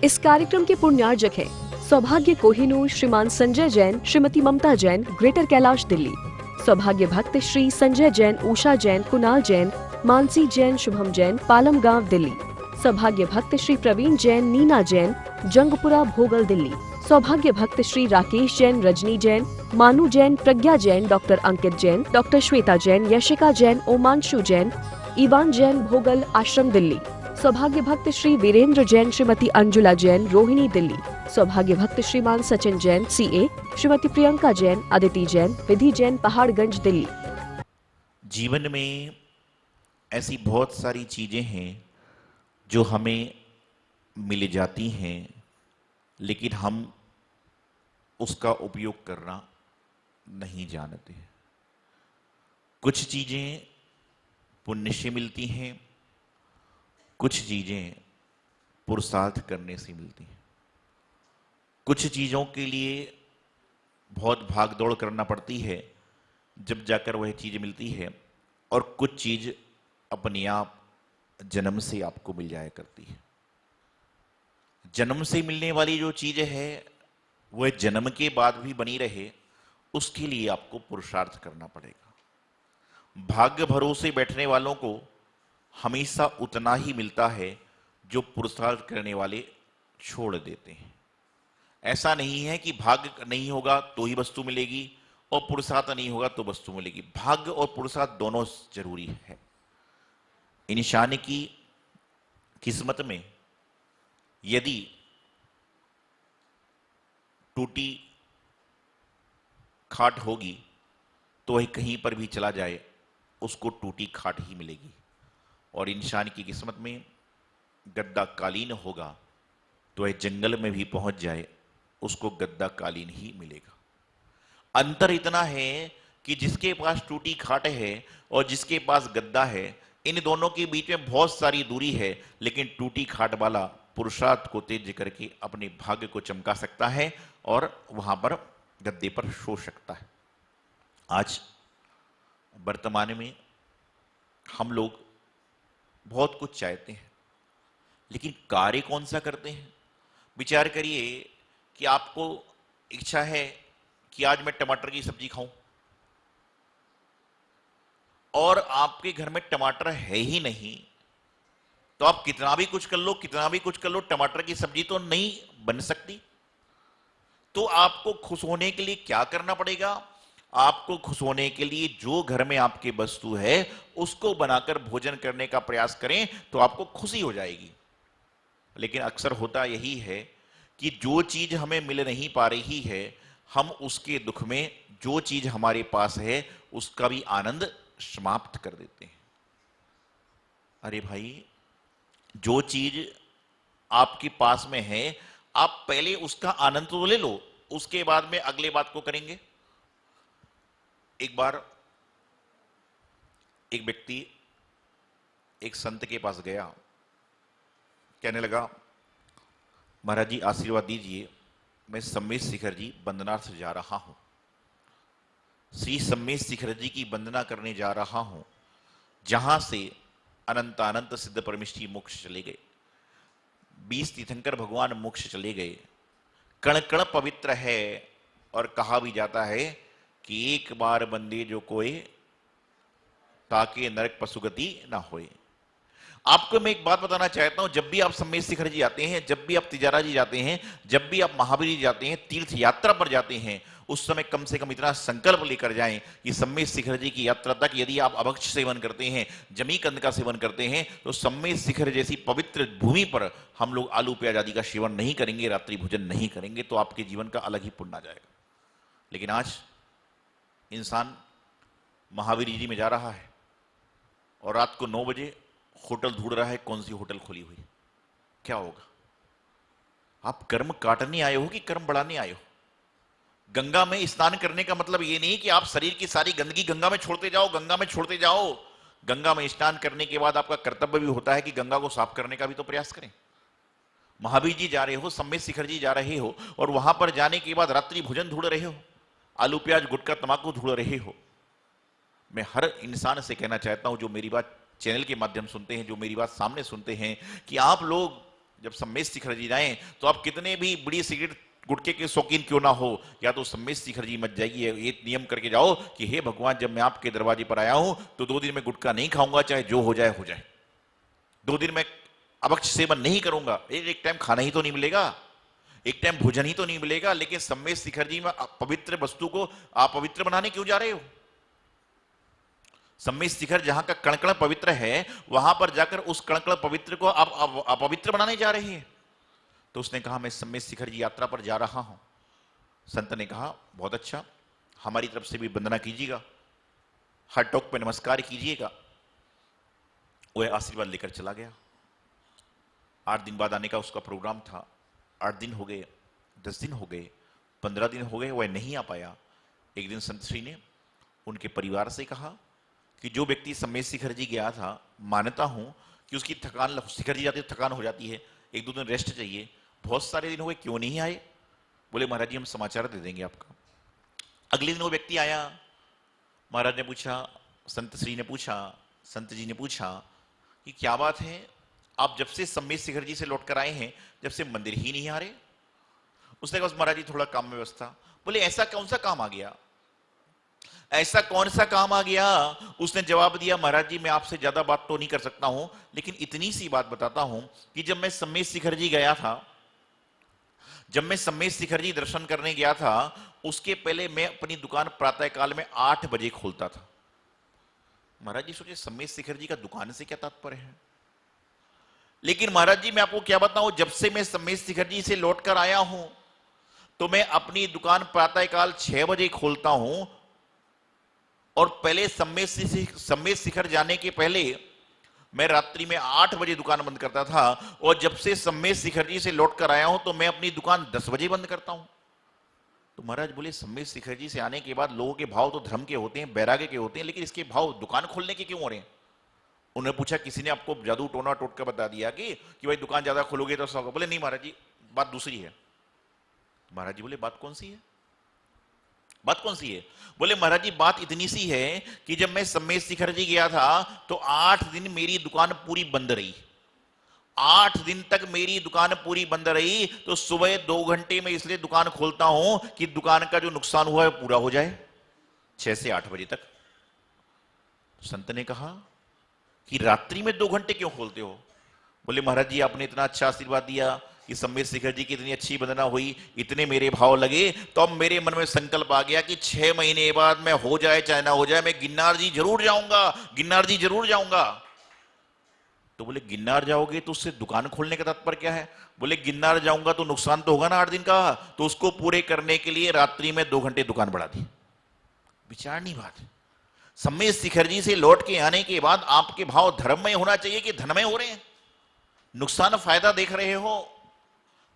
इस कार्यक्रम के पुण्यार्जक हैं सौभाग्य कोहिनूर, श्रीमान संजय जैन, श्रीमती ममता जैन, ग्रेटर कैलाश दिल्ली। सौभाग्य भक्त श्री संजय जैन, उषा जैन, कुणाल जैन, मानसी जैन, शुभम जैन, पालम गांव दिल्ली। सौभाग्य भक्त श्री प्रवीण जैन, नीना जैन, जंगपुरा भोगल दिल्ली। सौभाग्य भक्त श्री राकेश जैन, रजनी जैन, मानू जैन, प्रज्ञा जैन, डॉक्टर अंकित जैन, डॉक्टर श्वेता जैन, यशिका जैन, ओमांशु जैन, इवान जैन, भोगल आश्रम दिल्ली। सौभाग्य भक्त श्री वीरेंद्र जैन, श्रीमती अंजुला जैन, रोहिणी दिल्ली। सौभाग्य भक्त श्रीमान सचिन जैन, सीए, श्रीमती प्रियंका जैन, अदिति जैन, विधि जैन, पहाड़गंज दिल्ली। जीवन में ऐसी बहुत सारी चीजें हैं जो हमें मिल जाती हैं, लेकिन हम उसका उपयोग करना नहीं जानते। कुछ चीजें पुण्य से मिलती हैं, कुछ चीजें पुरुषार्थ करने से मिलती हैं। कुछ चीजों के लिए बहुत भाग दौड़ करना पड़ती है जब जाकर वह चीज मिलती है, और कुछ चीज अपने आप जन्म से आपको मिल जाया करती है। जन्म से मिलने वाली जो चीज है वह जन्म के बाद भी बनी रहे, उसके लिए आपको पुरुषार्थ करना पड़ेगा। भाग्य भरोसे बैठने वालों को हमेशा उतना ही मिलता है जो पुरुषार्थ करने वाले छोड़ देते हैं। ऐसा नहीं है कि भाग्य नहीं होगा तो ही वस्तु मिलेगी और पुरुषार्थ नहीं होगा तो वस्तु मिलेगी। भाग्य और पुरुषार्थ दोनों जरूरी है। इंसान की किस्मत में यदि टूटी खाट होगी तो वह कहीं पर भी चला जाए उसको टूटी खाट ही मिलेगी, और इंसान की किस्मत में गद्दा कालीन होगा तो वह जंगल में भी पहुंच जाए उसको गद्दा कालीन ही मिलेगा। अंतर इतना है कि जिसके पास टूटी खाट है और जिसके पास गद्दा है, इन दोनों के बीच में बहुत सारी दूरी है, लेकिन टूटी खाट वाला पुरुषार्थ को तेज करके अपने भाग्य को चमका सकता है और वहां पर गद्दे पर सो सकता है। आज वर्तमान में हम लोग बहुत कुछ चाहते हैं, लेकिन कार्य कौन सा करते हैं? विचार करिए कि आपको इच्छा है कि आज मैं टमाटर की सब्जी खाऊं, और आपके घर में टमाटर है ही नहीं, तो आप कितना भी कुछ कर लो, कितना भी कुछ कर लो, टमाटर की सब्जी तो नहीं बन सकती। तो आपको खुश होने के लिए क्या करना पड़ेगा? आपको खुश होने के लिए जो घर में आपके वस्तु है उसको बनाकर भोजन करने का प्रयास करें तो आपको खुशी हो जाएगी। लेकिन अक्सर होता यही है कि जो चीज हमें मिल नहीं पा रही है, हम उसके दुख में जो चीज हमारे पास है उसका भी आनंद समाप्त कर देते हैं। अरे भाई, जो चीज आपके पास में है आप पहले उसका आनंद तो ले लो, उसके बाद में अगले बात को करेंगे। एक बार एक व्यक्ति एक संत के पास गया, कहने लगा, महाराज जी आशीर्वाद दीजिए, मैं सम्मेश शिखर जी वंदनार्थ जा रहा हूं, श्री सम्मेश शिखर जी की वंदना करने जा रहा हूं, जहां से अनंत अनंत सिद्ध परमिष्ठी मोक्ष चले गए, 20 तीर्थंकर भगवान मोक्ष चले गए, कण कण पवित्र है, और कहा भी जाता है कि एक बार बंदे जो कोई ताके नरक पशुगति ना होए। आपको मैं एक बात बताना चाहता हूं, जब भी आप सम्मेश शिखर जी जाते हैं, जब भी आप तिजारा जी जाते हैं, जब भी आप महावीर जी जाते हैं, तीर्थ यात्रा पर जाते हैं, उस समय कम से कम इतना संकल्प लेकर जाएं कि सम्मेश शिखर जी की यात्रा तक यदि आप अभक्ष सेवन करते हैं, जमी कंद का सेवन करते हैं, तो सम्मेश शिखर जैसी पवित्र भूमि पर हम लोग आलू प्याज आदि का सेवन नहीं करेंगे, रात्रि भोजन नहीं करेंगे, तो आपके जीवन का अलग ही पुण्य आ जाएगा। लेकिन आज इंसान महावीर जी में जा रहा है और रात को 9 बजे होटल ढूंढ रहा है, कौन सी होटल खुली हुई। क्या होगा? आप कर्म काटने आए हो कि कर्म बढ़ाने आए हो? गंगा में स्नान करने का मतलब यह नहीं कि आप शरीर की सारी गंदगी गंगा में छोड़ते जाओ, गंगा में छोड़ते जाओ। गंगा में स्नान करने के बाद आपका कर्तव्य भी होता है कि गंगा को साफ करने का भी तो प्रयास करें। महावीर जी जा रहे हो, सम्मेश शिखर जी जा रहे हो, और वहां पर जाने के बाद रात्रि भोजन ढूंढ रहे हो, आलू प्याज गुटखा तंबाकू ढूंढ रहे हो। मैं हर इंसान से कहना चाहता हूं जो मेरी बात चैनल के माध्यम सुनते हैं, जो मेरी बात सामने सुनते हैं, कि आप लोग जब सम्मेश शिखर जी जाएं तो आप कितने भी बीड़ी सिगरेट गुटखे के शौकीन क्यों ना हो, या तो सम्मेश शिखर जी मत जाइए, ये नियम करके जाओ कि हे भगवान, जब मैं आपके दरवाजे पर आया हूं तो 2 दिन में गुटखा नहीं खाऊंगा, चाहे जो हो जाए हो जाए। 2 दिन में अभक्ष सेवन नहीं करूंगा। एक टाइम खाना ही तो नहीं मिलेगा, एक टाइम भोजन ही तो नहीं मिलेगा, लेकिन सम्मेश शिखर जी में पवित्र वस्तु को आप पवित्र बनाने क्यों जा रहे हो? सम्मेश शिखर जहां का कणकण पवित्र है, वहां पर जाकर उस कणकण पवित्र को आप अपवित्र बनाने जा रहे हैं। तो उसने कहा, मैं सम्मेश शिखर जी यात्रा पर जा रहा हूं। संत ने कहा, बहुत अच्छा, हमारी तरफ से भी वंदना कीजिएगा, हर टोक पे नमस्कार कीजिएगा। वह आशीर्वाद लेकर चला गया। 8 दिन बाद आने का उसका प्रोग्राम था। 8 दिन हो गए, 10 दिन हो गए, 15 दिन हो गए, वह नहीं आ पाया। एक दिन संत श्री ने उनके परिवार से कहा कि जो व्यक्ति सम्मेश शिखर जी गया था, मानता हूं कि उसकी थकान, शिखर जी जाते थकान हो जाती है, 1-2 दिन रेस्ट चाहिए, बहुत सारे दिन हो गए, क्यों नहीं आए? बोले महाराज जी हम समाचार दे देंगे आपका। अगले दिन वो व्यक्ति आया। महाराज ने पूछा, संत श्री ने पूछा, संत जी ने पूछा कि क्या बात है, आप जब से सम्मेश शिखर जी से लौट कर आए हैं, जब से मंदिर ही नहीं आ रहे? उसने कहा, महाराज जी थोड़ा काम में व्यवस्था। बोले ऐसा कौन सा काम आ गया, ऐसा कौन सा काम आ गया? उसने जवाब दिया, महाराज जी मैं आपसे ज्यादा बात तो नहीं कर सकता हूं, लेकिन इतनी सी बात बताता हूं कि जब मैं सम्मेश शिखर जी गया था, जब मैं सम्मेश शिखर जी दर्शन करने गया था, उसके पहले मैं अपनी दुकान प्रातः काल में 8 बजे खोलता था। महाराज जी सोचिए, सम्मेश शिखर जी का दुकान से क्या तात्पर्य है? लेकिन महाराज जी मैं आपको क्या बताऊं, जब से मैं सम्मेश शिखर जी से लौट कर आया हूं तो मैं अपनी दुकान प्रातः काल 6 बजे खोलता हूं, और पहले सम्मेश शिखर जाने के पहले मैं रात्रि में 8 बजे दुकान बंद करता था, और जब से सम्मेश शिखर जी से लौट कर आया हूं तो मैं अपनी दुकान 10 बजे बंद करता हूं। तो महाराज बोले, सम्मेश शिखर जी से आने के बाद लोगों के भाव तो धर्म के होते हैं, वैराग्य के होते हैं, लेकिन इसके भाव दुकान खोलने के क्यों हो रहे हैं? उन्होंने पूछा, किसी ने आपको जादू टोना टोटका बता दिया कि भाई दुकान ज्यादा खोलोगे तो सब? बोले नहीं महाराज जी, बात दूसरी है। महाराज जी बोले, बात कौन सी है? बात कौन सी है? बोले महाराज जी बात इतनी सी है कि जब मैं सम्मेश शिखर जी गया था तो 8 दिन मेरी दुकान पूरी बंद रही। 8 दिन तक मेरी दुकान पूरी बंद रही, तो सुबह 2 घंटे में इसलिए दुकान खोलता हूं कि दुकान का जो नुकसान हुआ है पूरा हो जाए, 6 से 8 बजे तक। संत ने कहा कि रात्रि में 2 घंटे क्यों खोलते हो? बोले महाराज जी आपने इतना अच्छा आशीर्वाद दिया कि सम्मेश शिखर जी की इतनी अच्छी वंदना हुई, इतने मेरे भाव लगे, तो अब मेरे मन में संकल्प आ गया कि 6 महीने बाद मैं, हो जाए चाहे ना हो जाए, मैं गिरनार जी जरूर जाऊंगा, गिरनार जी जरूर जाऊंगा। तो बोले गिरनार जाओगे तो उससे दुकान खोलने का तात्पर्य क्या है? बोले गिरनार जाऊंगा तो नुकसान तो होगा ना 8 दिन का, तो उसको पूरे करने के लिए रात्रि में 2 घंटे दुकान बढ़ा दी। विचारनी बात। सम्मेश शिखर जी से लौट के आने के बाद आपके भाव धर्ममय होना चाहिए कि धनमय हो रहे हैं? नुकसान फायदा देख रहे हो,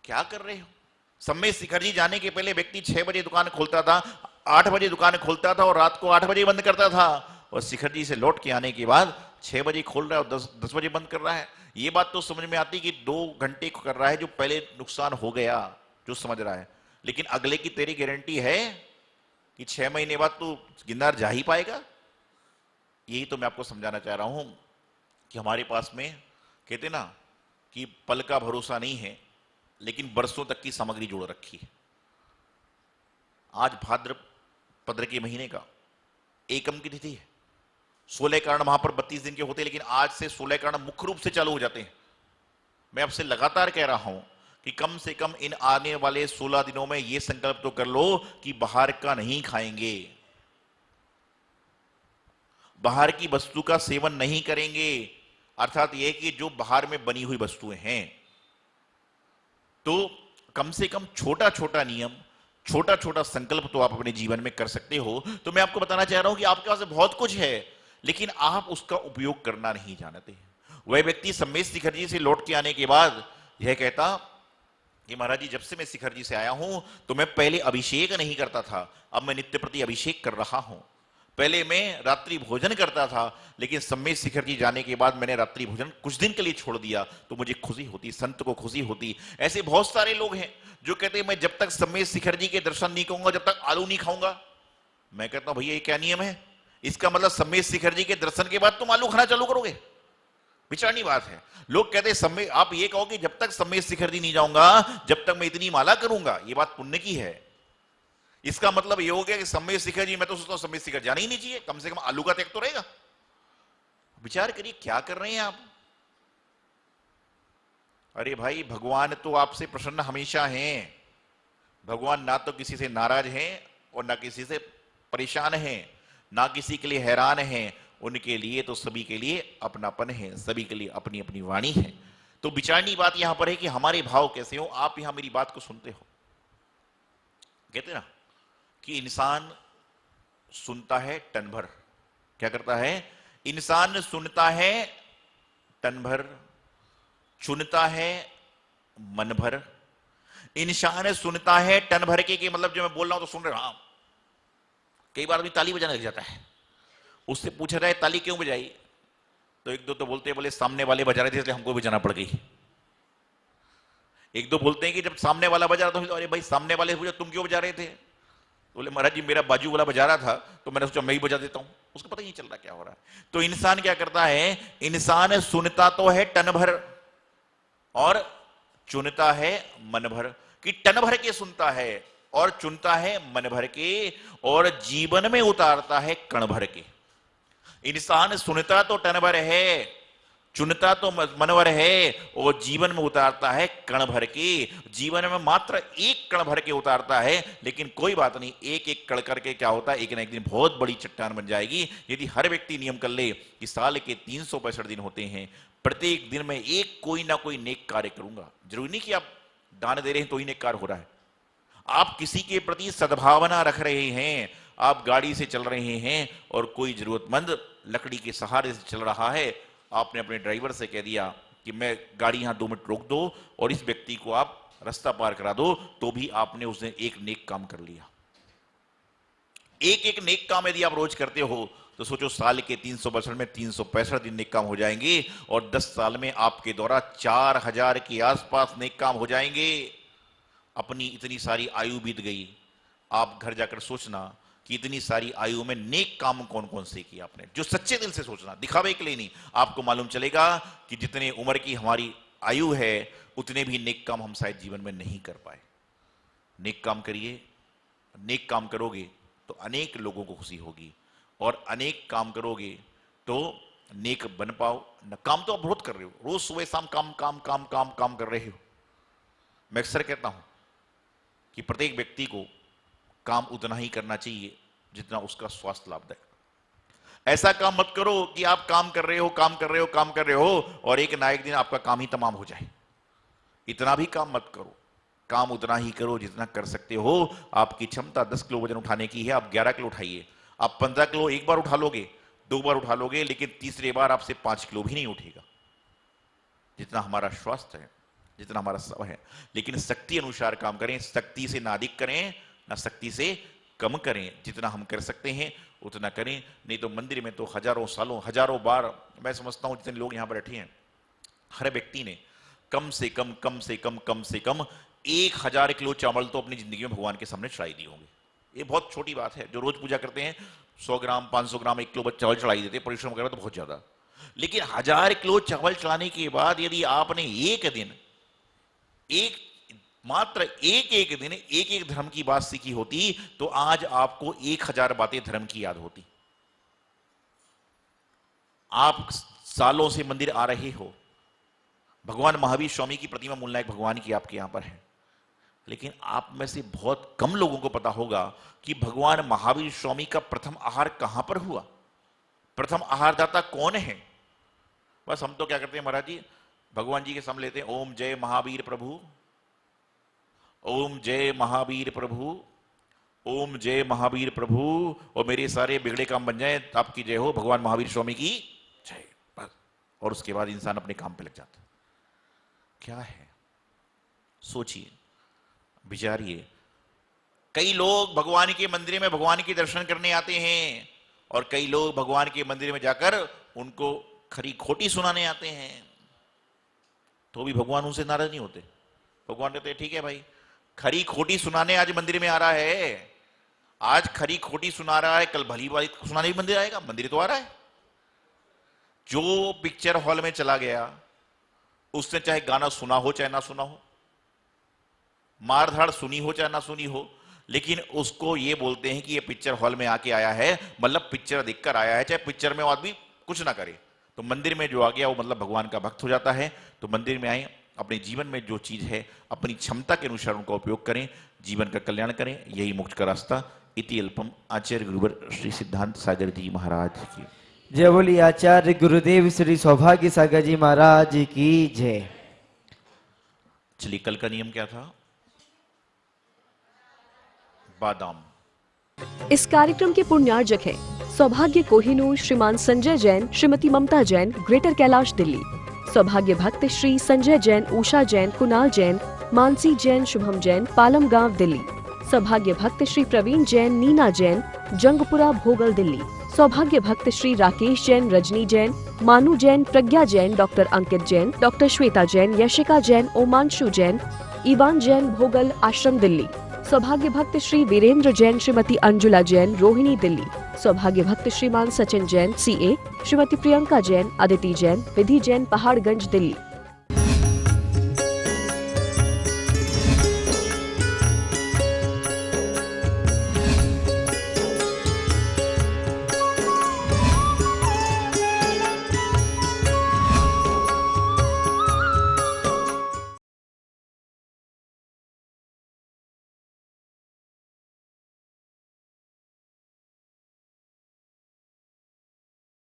क्या कर रहे हो? सम्मेश शिखर जी जाने के पहले व्यक्ति 6 बजे दुकान खोलता था, 8 बजे दुकान खोलता था और रात को 8 बजे बंद करता था, और शिखर जी से लौट के आने के बाद 6 बजे खोल रहा है और 10 बजे बंद कर रहा है। ये बात तो समझ में आती कि 2 घंटे कर रहा है, जो पहले नुकसान हो गया, जो समझ रहा है, लेकिन अगले की तेरी गारंटी है कि 6 महीने बाद तू गिरनार जा ही पाएगा? यही तो मैं आपको समझाना चाह रहा हूं कि हमारे पास में, कहते ना कि पल का भरोसा नहीं है, लेकिन बरसों तक की सामग्री जोड़ रखी है। आज भाद्रपद के महीने का एकम की तिथि है। 16 कारण वहां पर 32 दिन के होते हैं, लेकिन आज से 16 कारण मुख्य रूप से चालू हो जाते हैं। मैं आपसे लगातार कह रहा हूं कि कम से कम इन आने वाले 16 दिनों में यह संकल्प तो कर लो कि बाहर का नहीं खाएंगे, बाहर की वस्तु का सेवन नहीं करेंगे। अर्थात यह कि जो बाहर में बनी हुई वस्तुएं हैं, तो कम से कम छोटा छोटा नियम, छोटा छोटा संकल्प तो आप अपने जीवन में कर सकते हो। तो मैं आपको बताना चाह रहा हूं कि आपके पास बहुत कुछ है, लेकिन आप उसका उपयोग करना नहीं जानते। वह व्यक्ति सम्मेश शिखर जी से लौट के आने के बाद यह कहता कि महाराज जी जब से मैं शिखर जी से आया हूं तो मैं पहले अभिषेक नहीं करता था, अब मैं नित्य प्रति अभिषेक कर रहा हूं। पहले मैं रात्रि भोजन करता था, लेकिन सम्मेश शिखर जी जाने के बाद मैंने रात्रि भोजन कुछ दिन के लिए छोड़ दिया, तो मुझे खुशी होती, संत को खुशी होती। ऐसे बहुत सारे लोग हैं जो कहते हैं मैं जब तक सम्मेश शिखर जी के दर्शन नहीं करूंगा, जब तक आलू नहीं खाऊंगा। मैं कहता हूं भैया ये क्या नियम है? इसका मतलब सम्मेश शिखर जी के दर्शन के बाद तुम आलू खाना चालू करोगे? विचारणी बात है। लोग कहते हैं सम्मेद, आप ये कहो कि जब तक सम्मेद शिखर जी नहीं जाऊंगा, जब तक मैं इतनी माला करूंगा, ये बात पुण्य की है। इसका मतलब ये हो गया कि सम्मेद शिखर जी, मैं तो सोचता हूं सम्मेद शिखर जाना ही नहीं चाहिए, कम से कम आलू का त्याग तो रहेगा। विचार करिए क्या कर रहे हैं आप। अरे भाई, भगवान तो आपसे प्रसन्न हमेशा हैं। भगवान ना तो किसी से नाराज हैं और ना किसी से परेशान हैं, ना किसी के लिए हैरान हैं। उनके लिए तो सभी के लिए अपनापन है, सभी के लिए अपनी अपनी वाणी है। तो विचारनी बात यहां पर है कि हमारे भाव कैसे हो। आप यहां मेरी बात को सुनते हो, कहते ना कि इंसान सुनता है टन भर। क्या करता है? इंसान सुनता है टन भर, चुनता है मन भर। इंसान सुनता है टन भर के मतलब जो मैं बोल रहा हूं तो सुन रहे हो। हाँ, कई बार आदमी ताली बजाने लग जाता है। उससे पूछा जाए ताली क्यों बजाई, तो एक दो तो बोलते हैं बोले सामने वाले बजा रहे थे इसलिए हमको बजाना पड़ गई। एक दो बोलते हैं कि जब सामने वाला बजा रहा था, अरे भाई सामने वाले पूछा तुम क्यों बजा रहे थे, तो बोले महाराज जी मेरा बाजू वाला बजा रहा था तो मैंने सोचा मैं ही बजा देता हूं। उसको पता ही नहीं चल रहा क्या हो रहा है। तो इंसान क्या करता है? इंसान सुनता तो है टन भर और चुनता है मन भर। कि टन भर के सुनता है और चुनता है मन भर के और जीवन में उतारता है कण भर के। इंसान सुनता तो टन भर है, चुनता तो मन भर है और जीवन में उतारता है कण भर के। जीवन में मात्र एक कण भर के उतारता है, लेकिन कोई बात नहीं, एक एक कण करके क्या होता है, एक ना एक दिन बहुत बड़ी चट्टान बन जाएगी। यदि हर व्यक्ति नियम कर ले कि साल के 365 दिन होते हैं, प्रत्येक दिन में एक कोई ना कोई नेक कार्य करूंगा। जरूरी नहीं कि आप दान दे रहे हैं तो ही नेक कार्य हो रहा है। आप किसी के प्रति सद्भावना रख रहे हैं, आप गाड़ी से चल रहे हैं और कोई जरूरतमंद लकड़ी के सहारे से चल रहा है, आपने अपने ड्राइवर से कह दिया कि मैं गाड़ी यहां 2 मिनट रोक दो और इस व्यक्ति को आप रास्ता पार करा दो, तो भी आपने उसने एक नेक काम कर लिया। एक एक नेक काम यदि आप रोज करते हो तो सोचो साल के 362 में 365 दिन नेक काम हो जाएंगे और 10 साल में आपके द्वारा 4000 के आसपास नेक काम हो जाएंगे। अपनी इतनी सारी आयु बीत गई, आप घर जाकर सोचना कि इतनी सारी आयु में नेक काम कौन कौन से किए आपने, जो सच्चे दिल से सोचना, दिखावे के लिए नहीं। आपको मालूम चलेगा कि जितने उम्र की हमारी आयु है उतने भी नेक काम हम शायद जीवन में नहीं कर पाए। नेक काम करिए, नेक काम करोगे तो अनेक लोगों को खुशी होगी और अनेक काम करोगे तो नेक बन पाओ। न काम तो आप बहुत कर रहे हो, रोज सुबह शाम काम काम काम काम काम कर रहे हो। मैं अक्सर कहता हूं कि प्रत्येक व्यक्ति को काम उतना ही करना चाहिए जितना उसका स्वास्थ्य लाभदायक। ऐसा काम मत करो कि आप काम कर रहे हो काम कर रहे हो काम कर रहे हो और एक ना एक दिन आपका काम ही तमाम हो जाए। इतना भी काम मत करो, काम उतना ही करो जितना कर सकते हो। आपकी क्षमता 10 किलो वजन उठाने की है, आप 11 किलो उठाइए। आप 15 किलो एक बार उठा लोगे, 2 बार उठा लोगे, लेकिन तीसरे बार आपसे 5 किलो भी नहीं उठेगा। जितना हमारा स्वास्थ्य है, जितना हमारा सब है, लेकिन शक्ति अनुसार काम करें। शक्ति से ना अधिक करें ना शक्ति से कम करें, जितना हम कर सकते हैं उतना करें। नहीं तो मंदिर में तो हजारों सालों हजारों बार, मैं समझता हूं जितने लोग यहां पर बैठे हैं, हर व्यक्ति ने कम से कम 1000 किलो चावल तो अपनी जिंदगी में भगवान के सामने चढ़ाई दी होंगे। ये बहुत छोटी बात है। जो रोज पूजा करते हैं 100 ग्राम 500 ग्राम 1 किलो चावल चढ़ाई देते हैं, परिश्रम करें तो बहुत ज्यादा। लेकिन 1000 किलो चावल चढ़ाने के बाद यदि आपने एक दिन, एक मात्र एक दिन एक एक धर्म की बात सीखी होती तो आज आपको 1000 बातें धर्म की याद होती। आप सालों से मंदिर आ रहे हो, भगवान महावीर स्वामी की प्रतिमा मूलनायक भगवान की आपके यहां पर है, लेकिन आप में से बहुत कम लोगों को पता होगा कि भगवान महावीर स्वामी का प्रथम आहार कहां पर हुआ, प्रथम आहारदाता कौन है। बस हम तो क्या करते हैं महाराज जी, भगवान जी के सामने लेते हैं, ओम जय महावीर प्रभु, ओम जय महावीर प्रभु, ओम जय महावीर प्रभु, और मेरे सारे बिगड़े काम बन जाए, आपकी जय हो, भगवान महावीर स्वामी की जय। बस, और उसके बाद इंसान अपने काम पे लग जाता। क्या है, सोचिए, विचारिए। कई लोग भगवान के मंदिर में भगवान के दर्शन करने आते हैं और कई लोग भगवान के मंदिर में जाकर उनको खरी खोटी सुनाने आते हैं, तो भी भगवान उनसे नाराज नहीं होते। भगवान कहते हैं ठीक है भाई, खरी खोटी सुनाने आज मंदिर में आ रहा है, आज खरी खोटी सुना रहा है, कल भली बात सुनाने भी मंदिर आएगा, मंदिर तो आ रहा है। जो पिक्चर हॉल में चला गया उसने चाहे गाना सुना हो चाहे ना सुना हो, मारधाड़ सुनी हो चाहे ना सुनी हो, लेकिन उसको ये बोलते हैं कि ये पिक्चर हॉल में आके आया है, मतलब पिक्चर देखकर आया है, चाहे पिक्चर में वो आदमी कुछ ना करे। तो मंदिर में जो आ गया वो मतलब भगवान का भक्त हो जाता है। तो मंदिर में आए, अपने जीवन में जो चीज है अपनी क्षमता के अनुसार उनका उपयोग करें, जीवन का कल्याण करें, यही मोक्ष का रास्ता। इति अल्पम। आचार्य गुरुवर श्री सिद्धांत सागर जी महाराज की जय बोली। आचार्य गुरुदेव श्री सौभाग्य सागर जी महाराज की जय। चलिए, कल का नियम क्या था? बादाम। इस कार्यक्रम के पुण्यार्जक हैं सौभाग्य कोहिनूर श्रीमान संजय जैन, श्रीमती ममता जैन, ग्रेटर कैलाश दिल्ली। सौभाग्य भक्त श्री संजय जैन, उषा जैन, कुणाल जैन, मानसी जैन, शुभम जैन, पालम गांव दिल्ली। सौभाग्य भक्त श्री प्रवीण जैन, नीना जैन, जंगपुरा भोगल दिल्ली। सौभाग्य भक्त श्री राकेश जैन, रजनी जैन, मानू जैन, प्रज्ञा जैन, डॉक्टर अंकित जैन, डॉक्टर श्वेता जैन, यशिका जैन, ओमांशु जैन, इवान जैन, भोगल आश्रम दिल्ली। सौभाग्य भक्त श्री वीरेंद्र जैन, श्रीमती अंजुला जैन, रोहिणी दिल्ली। सौभाग्य भक्त श्रीमान सचिन जैन, CA, श्रीमती प्रियंका जैन, अदिति जैन, विधि जैन, पहाड़गंज दिल्ली।